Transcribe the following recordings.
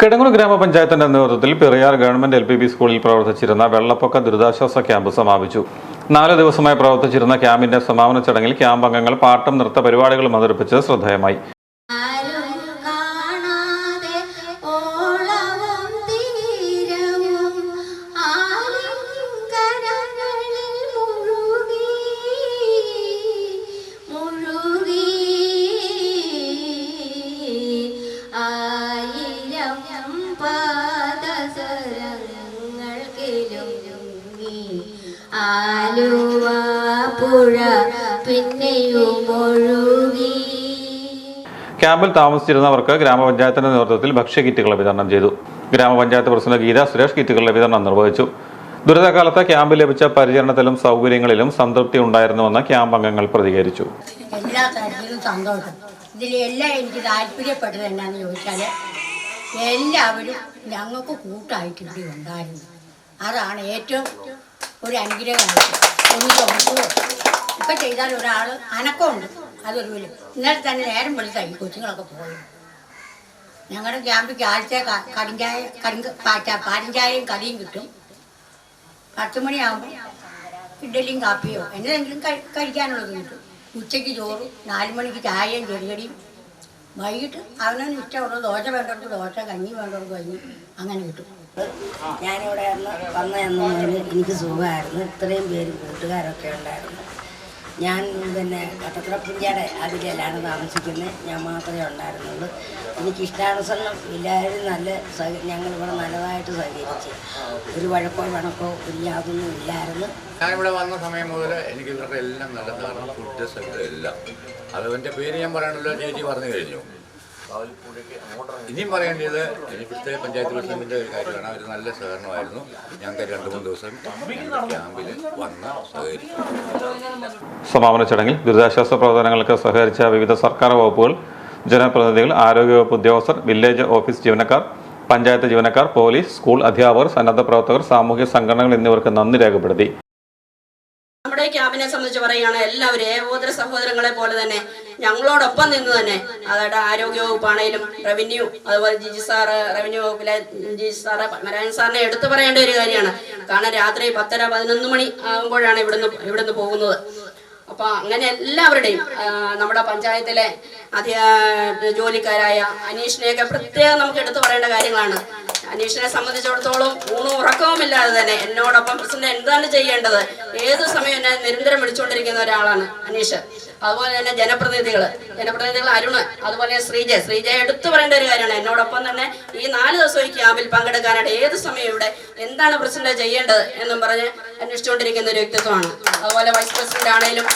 കിടങ്ങൂർ ഗ്രാമപഞ്ചായത്തിന്റെ നേതൃത്വത്തിൽ Periyar government LPP സ്കൂളിൽ പ്രവർത്തിച്ചിരുന്ന വെള്ളപ്പൊക്ക ദുരിതാശ്വാസ ക്യാമ്പ് സമാപിച്ചു. 4 ദിവസമായി പ്രവർത്തിച്ചിരുന്ന ക്യാമ്പിന്റെ സമാപന ചടങ്ങിൽ ക്യാമ്പ് അംഗങ്ങൾ പാട്ടും നൃത്ത പരിപാടികളും അവതരിപ്പിച്ചത് ശ്രദ്ധേയമായി. ക്യാമ്പിൽ താമസിച്ചിരുന്നവർക്ക് ഗ്രാമപഞ്ചായത്തിന്റെ നേതൃത്വത്തിൽ ഭക്ഷ്യകിറ്റുകൾ വിതരണം ചെയ്തു. ഗ്രാമപഞ്ചായത്ത് പ്രസിഡന്റ് ഗീത സുരേഷ് കിറ്റുകളുടെ വിതരണം നിർവഹിച്ചു. ദുരിതകാലത്ത് ക്യാമ്പിൽ ലഭിച്ച പരിചരണത്തിലും സൗകര്യങ്ങളിലും സംതൃപ്തി ഉണ്ടായിരുന്നുവെന്ന് ക്യാമ്പ് അംഗങ്ങൾ പ്രതികരിച്ചു. എല്ലാ കാര്യത്തിലും സന്തോഷം. ഇതിലെല്ലാം എനിക്ക് താല്പര്യപ്പെട്ടത് എന്നാന്ന് ചോദിച്ചാൽ എല്ലാവരും ഞങ്ങൾക്ക് കൂട്ടായിട്ട് ഇവിടെ ഉണ്ടായിരുന്നു. അതാണ് ഏറ്റവും ഒരു അനുഗ്രഹമായിട്ട്. ഒന്ന് ചോദിക്കുമോ ഇപ്പം ചെയ്താൽ ഒരാൾ അനക്കമുണ്ട്. അതൊരു വലിയ ഇന്നലെ തന്നെ നേരം വെളുത്തായി കൊച്ചുങ്ങളൊക്കെ പോയി. ഞങ്ങളുടെ ക്യാമ്പിൽ ആഴ്ച പാലിഞ്ചായയും കറിയും കിട്ടും. 10 മണിയാകുമ്പോൾ ഇഡ്ഡലിയും കാപ്പിയോ എന്തെങ്കിലും കഴിക്കാനുള്ളത് കിട്ടും. ഉച്ചയ്ക്ക് ചോറ്, 4 മണിക്ക് ചായയും ചെറുകടിയും. വൈകിട്ട് അവനവന് ഇഷ്ടമുള്ളത് ദോശ വേണ്ടവർക്ക് ദോശ, കഞ്ഞി വേണ്ടവർക്ക് കഞ്ഞി, അങ്ങനെ കിട്ടും. ഞാനിവിടെ വന്നതെന്ന് എനിക്ക് സുഖമായിരുന്നു. ഇത്രയും പേര് കൂട്ടുകാരൊക്കെ ഉണ്ടായിരുന്നു. ഞാൻ പിന്നെ കട്ടത്തറപ്പുഞ്ചയുടെ അതിലെല്ലാം താമസിക്കുന്നത്. ഞാൻ മാത്രമേ ഉണ്ടായിരുന്നുള്ളൂ. എനിക്ക് ഇഷ്ടാനുസരണം എല്ലാവരും ഞങ്ങളിവിടെ നല്ലതായിട്ട് സഹകരിച്ച് ഒരു വഴക്കോ യാതൊന്നും ഇല്ലായിരുന്നു. ഞാനിവിടെ വന്ന സമയം മുതൽ എനിക്ക് ഇവരുടെ എല്ലാം നല്ലതാണ്. ഫുഡ് സെക്ടർ എല്ലാം അതിൻ്റെ പേര് ഞാൻ പറയാനുള്ള ചേച്ചി പറഞ്ഞു കഴിഞ്ഞു. ഇനിയും പറയേണ്ടത് ഇവിടുത്തെ പഞ്ചായത്ത് പ്രസിഡന്റിൻ്റെ ഒരു കാര്യമാണ്. അവർ നല്ല സഹകരണമായിരുന്നു. ഞങ്ങൾക്ക് 2-3 ദിവസം ക്യാമ്പിൽ വന്ന് സഹകരിച്ചു. സമാപന ചടങ്ങിൽ ദുരിതാശ്വാസ പ്രവർത്തനങ്ങൾക്ക് സഹകരിച്ച വിവിധ സർക്കാർ വകുപ്പുകൾ, ജനപ്രതിനിധികൾ, ആരോഗ്യവകുപ്പ് ഉദ്യോഗസ്ഥർ, വില്ലേജ് ഓഫീസ് ജീവനക്കാർ, പഞ്ചായത്ത് ജീവനക്കാർ, പോലീസ്, സ്കൂൾ അധ്യാപകർ, സന്നദ്ധ പ്രവർത്തകർ, സാമൂഹ്യ സംഘടനകൾ എന്നിവർക്ക് നന്ദി രേഖപ്പെടുത്തി. നമ്മുടെ ക്യാമ്പിനെ സംബന്ധിച്ച് പറയുകയാണ്, എല്ലാവരും ഏകോദര സഹോദരങ്ങളെ പോലെ തന്നെ ഞങ്ങളോടൊപ്പം നിന്ന് തന്നെ, അതായത് ആരോഗ്യവകുപ്പാണേലും റവന്യൂ, അതുപോലെ റവന്യൂ വകുപ്പിലെ ജിജി സാറ് നാരായണൻ സാറിനെ എടുത്തു പറയേണ്ട ഒരു കാര്യമാണ്. കാരണം രാത്രി 10-11 മണി ആകുമ്പോഴാണ് ഇവിടുന്ന് പോകുന്നത്. അപ്പോൾ അങ്ങനെ എല്ലാവരുടെയും നമ്മുടെ പഞ്ചായത്തിലെ ജോലിക്കാരായ അനീഷിനെയൊക്കെ പ്രത്യേകം നമുക്ക് എടുത്തു പറയേണ്ട കാര്യങ്ങളാണ്. അനീഷിനെ സംബന്ധിച്ചിടത്തോളം ഊണും ഉറക്കവുമില്ലാതെ തന്നെ എന്നോടൊപ്പം പ്രസിഡന്റ് എന്താണ് ചെയ്യേണ്ടത് ഏത് സമയം എന്നെ നിരന്തരം വിളിച്ചുകൊണ്ടിരിക്കുന്ന ഒരാളാണ് അനീഷ്. അതുപോലെ തന്നെ ജനപ്രതിനിധികൾ അരുണ്, അതുപോലെ ശ്രീജ എടുത്തു പറയേണ്ട ഒരു കാര്യമാണ്. എന്നോടൊപ്പം തന്നെ ഈ 4 ദിവസം ഈ ക്യാമ്പിൽ പങ്കെടുക്കാനായിട്ട് ഏത് സമയം ഇവിടെ എന്താണ് പ്രസിഡന്റ് ചെയ്യേണ്ടത് എന്നും പറഞ്ഞ് അന്വേഷിച്ചുകൊണ്ടിരിക്കുന്ന ഒരു വ്യക്തിത്വമാണ്. അതുപോലെ വൈസ് പ്രസിഡന്റ് ആണെങ്കിലും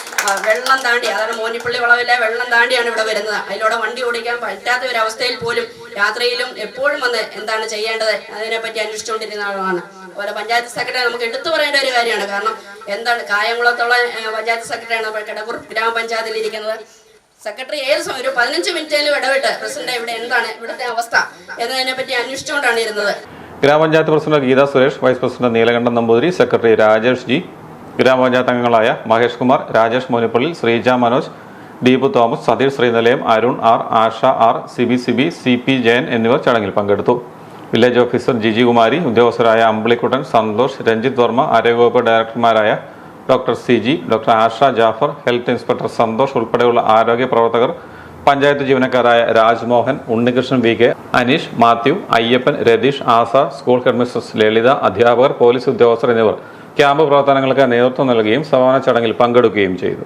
വെള്ളം താണ്ടി, അതാണ് മോനിപ്പള്ളി വളവിലെ വെള്ളം താണ്ടിയാണ് ഇവിടെ വരുന്നത്. അതിലൂടെ വണ്ടി ഓടിക്കാൻ പറ്റാത്ത ഒരു അവസ്ഥയിൽ പോലും രാത്രിയിലും എപ്പോഴും വന്ന് എന്താണ് ചെയ്യേണ്ടത് അതിനെപ്പറ്റി അന്വേഷിച്ചുകൊണ്ടിരുന്ന ആളാണ്. അതുപോലെ പഞ്ചായത്ത് സെക്രട്ടറി നമുക്ക് എടുത്തു പറയേണ്ട ഒരു കാര്യമാണ്. കാരണം എന്താണ് കായംകുളത്തുള്ള പഞ്ചായത്ത് സെക്രട്ടറിയാണ് കിടങ്ങൂർ ഗ്രാമപഞ്ചായത്തിൽ ഇരിക്കുന്നത്. സെക്രട്ടറി ഏത് സമയം ഒരു 15 മിനിറ്റിലും ഇടവിട്ട് പ്രസിഡന്റ് ഇവിടെ എന്താണ് ഇവിടുത്തെ അവസ്ഥ എന്നതിനെ പറ്റി അന്വേഷിച്ചുകൊണ്ടാണ് ഇരുന്നത്. ഗ്രാമപഞ്ചായത്ത് president Geetha Suresh, vice president Neelakantan Namboothiri, secretary Rajesh G, ഗ്രാമപഞ്ചായത്ത് അംഗങ്ങളായ Mahesh Kumar, Rajesh Monippally, Sreeja Manoj, Deepu Thomas, Satheesh Sreenilayam, Arun R, Asha R, Sibi CP Jayan എന്നിവർ ചടങ്ങിൽ പങ്കെടുത്തു. വില്ലേജ് ഓഫീസർ ജിജി കുമാരി, ഉദ്യോഗസ്ഥരായ അമ്പിളിക്കുട്ടൻ, സന്തോഷ്, രഞ്ജിത്ത് വർമ്മ, ആരോഗ്യവകുപ്പ് ഡയറക്ടർമാരായ doctor CG, doctor Asha Jafar, health inspector Santhosh ഉൾപ്പെടെയുള്ള ആരോഗ്യ പ്രവർത്തകർ, പഞ്ചായത്ത് ജീവനക്കാരായ Rajmohan, Unnikrishnan VK, Aneesh, Mathew, Ayyappan, Ratheesh, Asa, school headmistress ലളിത, അധ്യാപകർ, പോലീസ് ഉദ്യോഗസ്ഥർ എന്നിവർ ക്യാമ്പ് പ്രവർത്തനങ്ങൾക്ക് നേതൃത്വം നൽകുകയും സമാപന ചടങ്ങിൽ പങ്കെടുക്കുകയും ചെയ്തു.